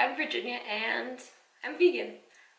I'm Virginia and I'm vegan.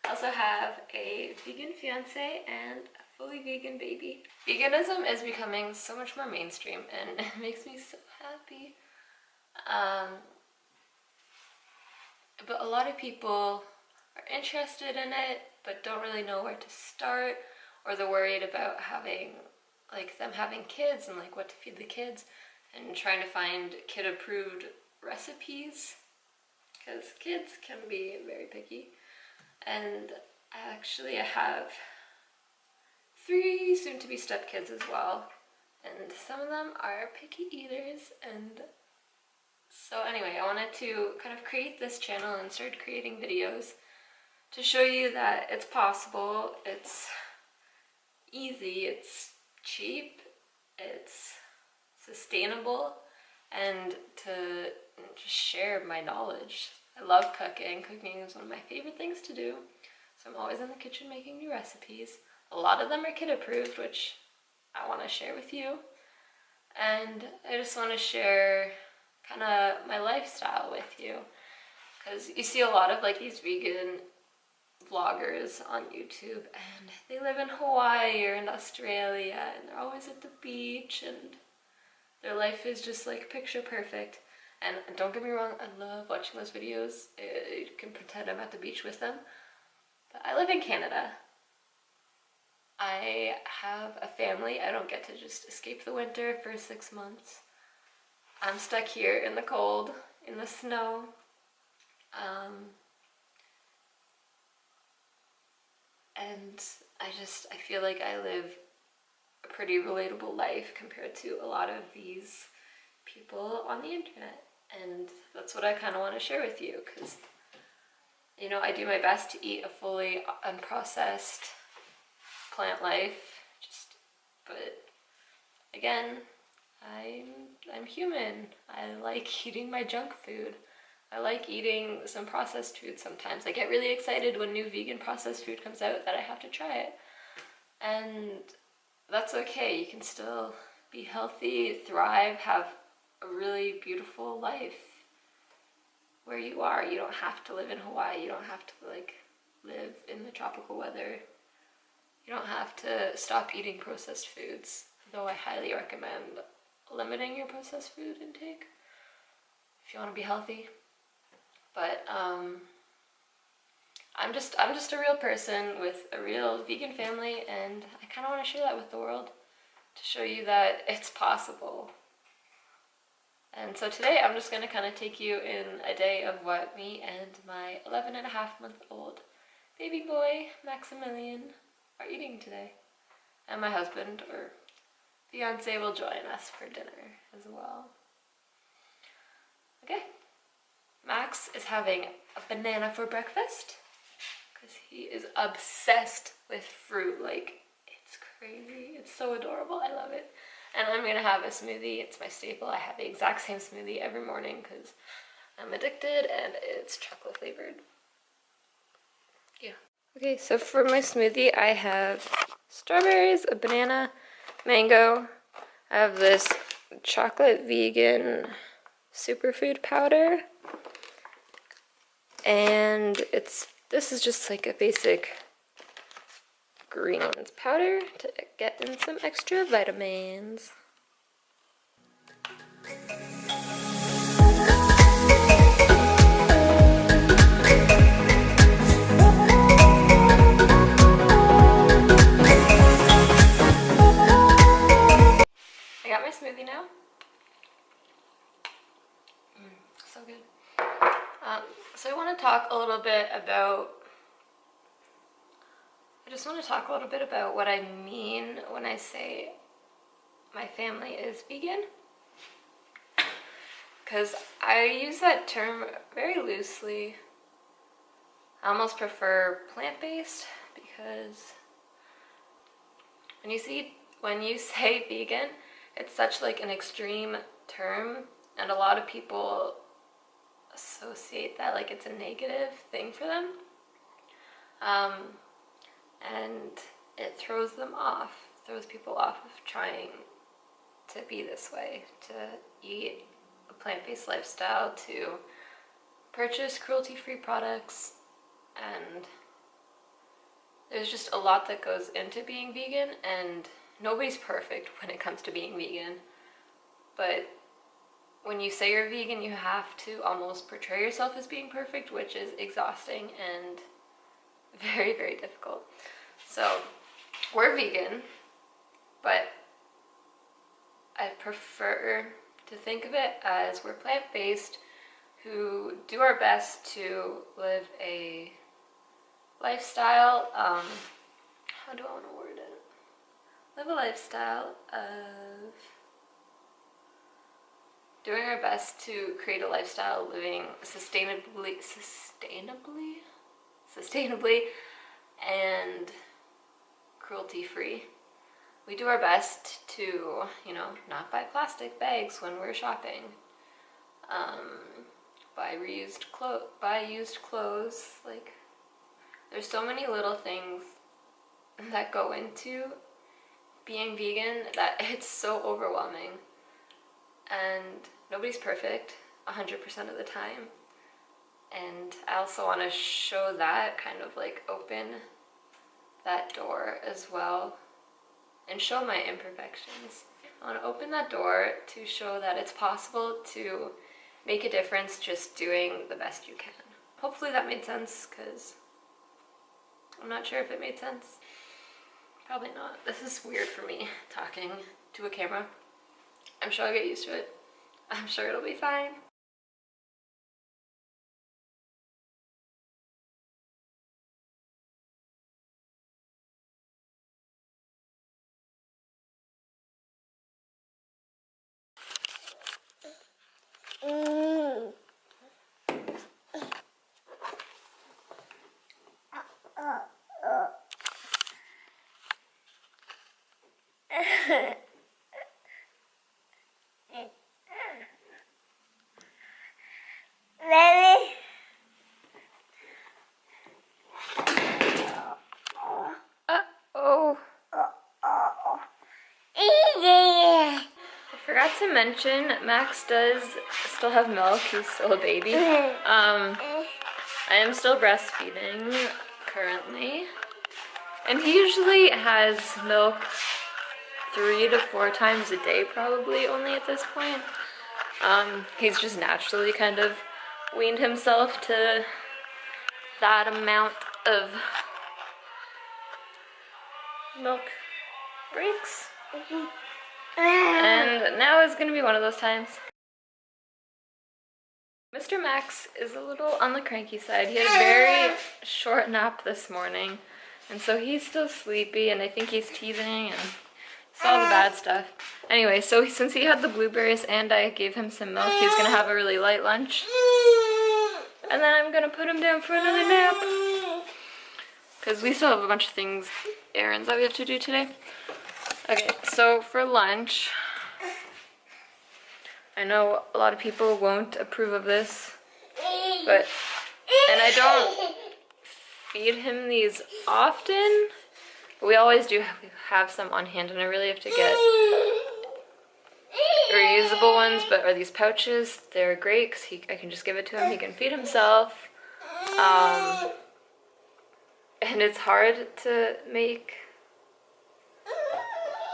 I also have a vegan fiance and a fully vegan baby. Veganism is becoming so much more mainstream and it makes me so happy. But a lot of people are interested in it but don't really know where to start, or they're worried about having them having kids and what to feed the kids and trying to find kid approved recipes, because kids can be very picky. And actually I have 3 soon-to-be stepkids as well, and some of them are picky eaters. And so anyway, I wanted to kind of create this channel and start creating videos to show you that it's possible, it's easy, it's cheap, it's sustainable, and to just share my knowledge. I love cooking. Cooking is one of my favorite things to do, so I'm always in the kitchen making new recipes. A lot of them are kid approved, which I want to share with you, and I just want to share kind of my lifestyle with you, because you see a lot of these vegan vloggers on YouTube and they live in Hawaii or in Australia and they're always at the beach and their life is just picture perfect. And don't get me wrong, I love watching those videos. You can pretend I'm at the beach with them. But I live in Canada. I have a family. I don't get to just escape the winter for 6 months. I'm stuck here in the cold, in the snow. And I feel like I live a pretty relatable life compared to a lot of these people on the internet. And that's what I kind of want to share with you, because I do my best to eat a fully unprocessed plant life, but again, I'm human. I like eating my junk food. I like eating some processed food sometimes. I get really excited when new vegan processed food comes out that I have to try it. And that's okay. You can still be healthy, thrive, have a really beautiful life where you are. You don't have to live in Hawaii. You don't have to live in the tropical weather. You don't have to stop eating processed foods, though I highly recommend limiting your processed food intake if you want to be healthy. But I'm just a real person with a real vegan family, and I kind of want to share that with the world to show you that it's possible. And so today I'm just going to kind of take you in a day of what me and my 11.5-month-old baby boy Maximilian are eating today. And my husband or fiance will join us for dinner as well. Okay. Max is having a banana for breakfast because he is obsessed with fruit. It's crazy. It's so adorable. I love it. And I'm gonna have a smoothie. It's my staple. I have the exact same smoothie every morning because I'm addicted and it's chocolate flavored. Yeah. Okay, so for my smoothie I have strawberries, a banana, mango. I have this chocolate vegan superfood powder. And this is just a basic greens powder to get in some extra vitamins. I got my smoothie now. So good. So I want to talk a little bit about what I mean when I say my family is vegan, because I use that term very loosely. I almost prefer plant-based, because when you say vegan, it's such an extreme term, and a lot of people associate that it's a negative thing for them, and it throws people off of trying to be this way, to eat a plant-based lifestyle, to purchase cruelty-free products, and there's just a lot that goes into being vegan, and nobody's perfect when it comes to being vegan. But when you say you're vegan, you have to almost portray yourself as being perfect, which is exhausting and very, very difficult. So we're vegan, but I prefer to think of it as we're plant-based who do our best to live a lifestyle, how do I want to word it? Live a lifestyle of doing our best to create a lifestyle living sustainably and cruelty-free. We do our best to, you know, not buy plastic bags when we're shopping, buy used clothes. Like, there's so many little things that go into being vegan that it's so overwhelming. And nobody's perfect 100% of the time. And I also want to show that, kind of like open that door as well and show my imperfections. I want to open that door to show that it's possible to make a difference just doing the best you can. Hopefully that made sense, because I'm not sure if it made sense. Probably not. This is weird for me, talking to a camera. I'm sure I'll get used to it. I'm sure it'll be fine. I forgot to mention, Max does still have milk. He's still a baby. I am still breastfeeding currently, and he usually has milk 3 to 4 times a day, probably, only at this point. He's just naturally kind of weaned himself to that amount of milk breaks. And now is gonna be one of those times. Mr. Max is a little on the cranky side. He had a very short nap this morning, and so he's still sleepy, and I think he's teething and it's all the bad stuff. Anyway, so since he had the blueberries and I gave him some milk, he's gonna have a really light lunch. And then I'm gonna put him down for another nap, because we still have a bunch of things, errands that we have to do today. Okay, so for lunch, I know a lot of people won't approve of this, and I don't feed him these often, but we always do have some on hand, and I really have to get reusable ones. But are these pouches? They're great because I can just give it to him. He can feed himself, and it's hard to make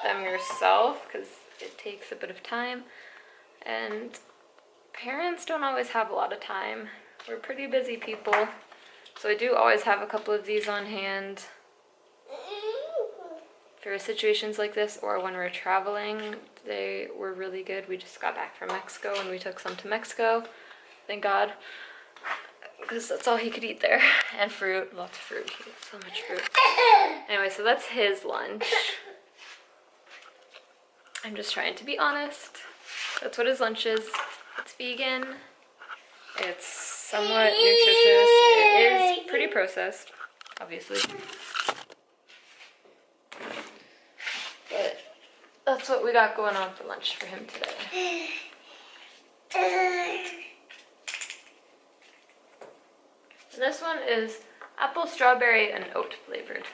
them yourself because it takes a bit of time, and parents don't always have a lot of time. We're pretty busy people, so I do always have a couple of these on hand for situations like this, or when we're traveling. They were really good. We just got back from Mexico and we took some to Mexico, thank God, because that's all he could eat there. And fruit, lots of fruit. He ate so much fruit. Anyway, so that's his lunch. I'm just trying to be honest. That's what his lunch is. It's vegan. It's somewhat nutritious. It is pretty processed, obviously. But that's what we got going on for lunch for him today. And this one is apple, strawberry, and oat flavored.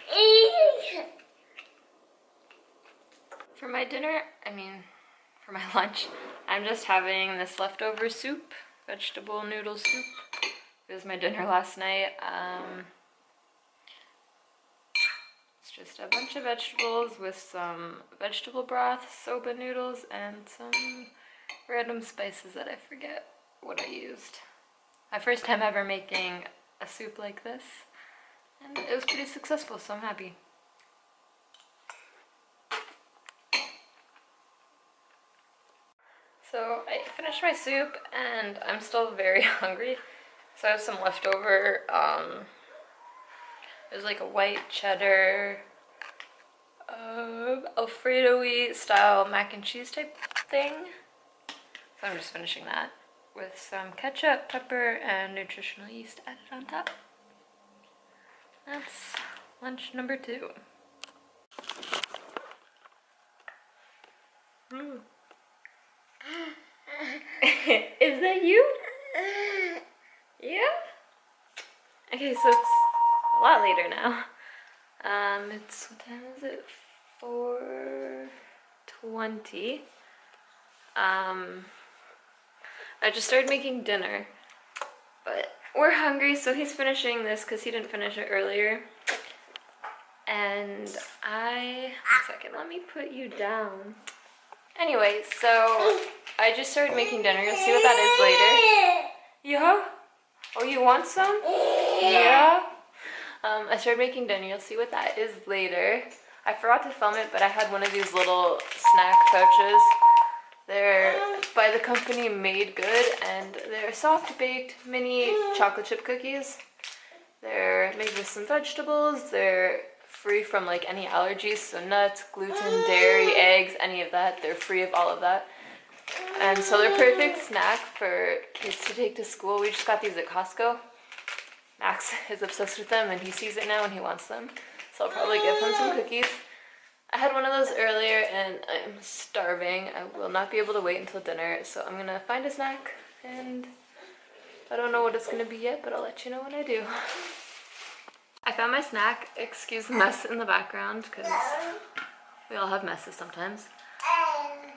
For my dinner, for my lunch, I'm just having this leftover soup, vegetable noodle soup. It was my dinner last night. It's just a bunch of vegetables with some vegetable broth, soba noodles, and some random spices that I forget what I used. My first time ever making a soup like this, and it was pretty successful, so I'm happy. So I finished my soup and I'm still very hungry. So I have some leftover, it was like a white cheddar, Alfredo-y style mac and cheese type thing. So I'm just finishing that with some ketchup, pepper, and nutritional yeast added on top. That's lunch number 2. Is that you? Yeah? Okay, so it's a lot later now. It's, what time is it? 4:20. I just started making dinner, but we're hungry, so he's finishing this because he didn't finish it earlier. And one second, let me put you down. Anyway, so I just started making dinner. You'll see what that is later. Yeah? Oh, you want some? Yeah? I started making dinner. You'll see what that is later. I forgot to film it, but I had one of these little snack pouches. They're by the company Made Good, and they're soft-baked mini chocolate chip cookies. They're made with some vegetables. They're free from like any allergies, so nuts, gluten, dairy, eggs, any of that. They're free of all of that. And so they're perfect snack for kids to take to school. We just got these at Costco. Max is obsessed with them and he sees it now and he wants them. So I'll probably give him some cookies. I had one of those earlier and I'm starving. I will not be able to wait until dinner, so I'm gonna find a snack, and I don't know what it's gonna be yet, but I'll let you know when I do. I found my snack. Excuse the mess in the background because we all have messes sometimes.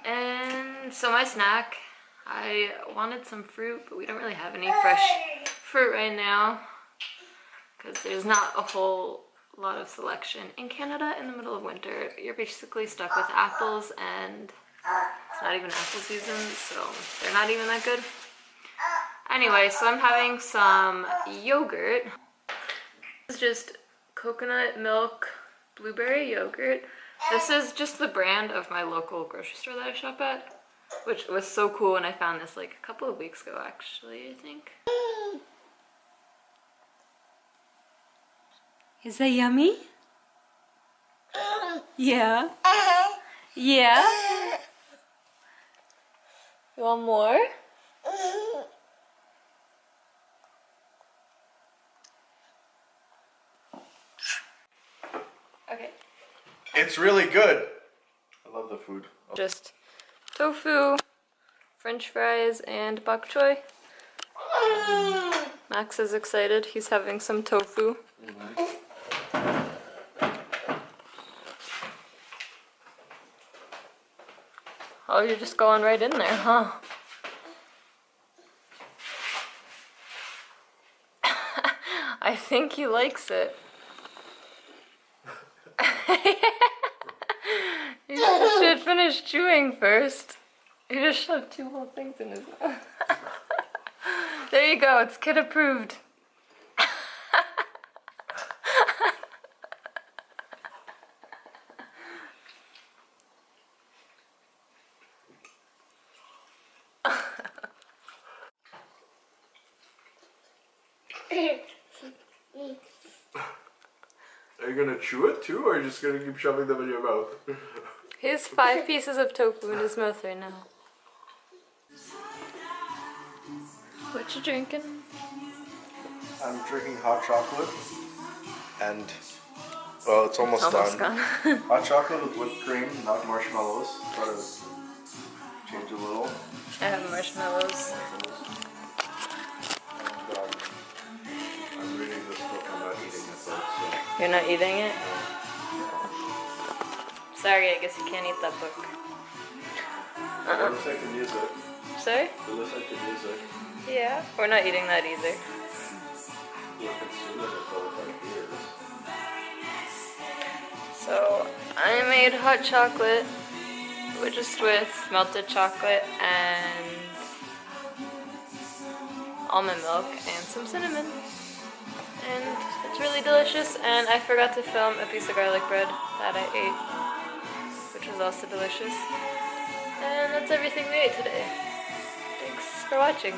And so my snack, I wanted some fruit, but we don't really have any fresh fruit right now because there's not a whole lot of selection. In Canada, in the middle of winter, you're basically stuck with apples, and it's not even apple season, so they're not even that good. Anyway, so I'm having some yogurt. This is just coconut milk blueberry yogurt. This is just the brand of my local grocery store that I shop at, which was so cool, and I found this like a couple of weeks ago actually, I think. Is that yummy? Yeah. Yeah? You want more? Okay. It's really good. I love the food. Just tofu, french fries, and bok choy. Max is excited. He's having some tofu. Oh, you're just going right in there, huh? I think he likes it. You should finish chewing first. You just shoved 2 whole things in his mouth. There you go, it's kid approved. Are you gonna chew it too, or are you just gonna keep shoving them in your mouth? He has 5 pieces of tofu in his mouth right now. What you drinking? I'm drinking hot chocolate, and well, it's almost done. Gone. Hot chocolate with whipped cream, not marshmallows. Try to change a little. I have marshmallows. And, I'm reading this book. I'm not eating it though. So. You're not eating it? Sorry, I guess you can't eat that book. Listen to music. Sorry? Listen to music. Yeah, we're not eating that either. made hot chocolate, just with melted chocolate and almond milk and some cinnamon. And it's really delicious, and I forgot to film a piece of garlic bread that I ate, which was also delicious. And that's everything we ate today. Thanks for watching.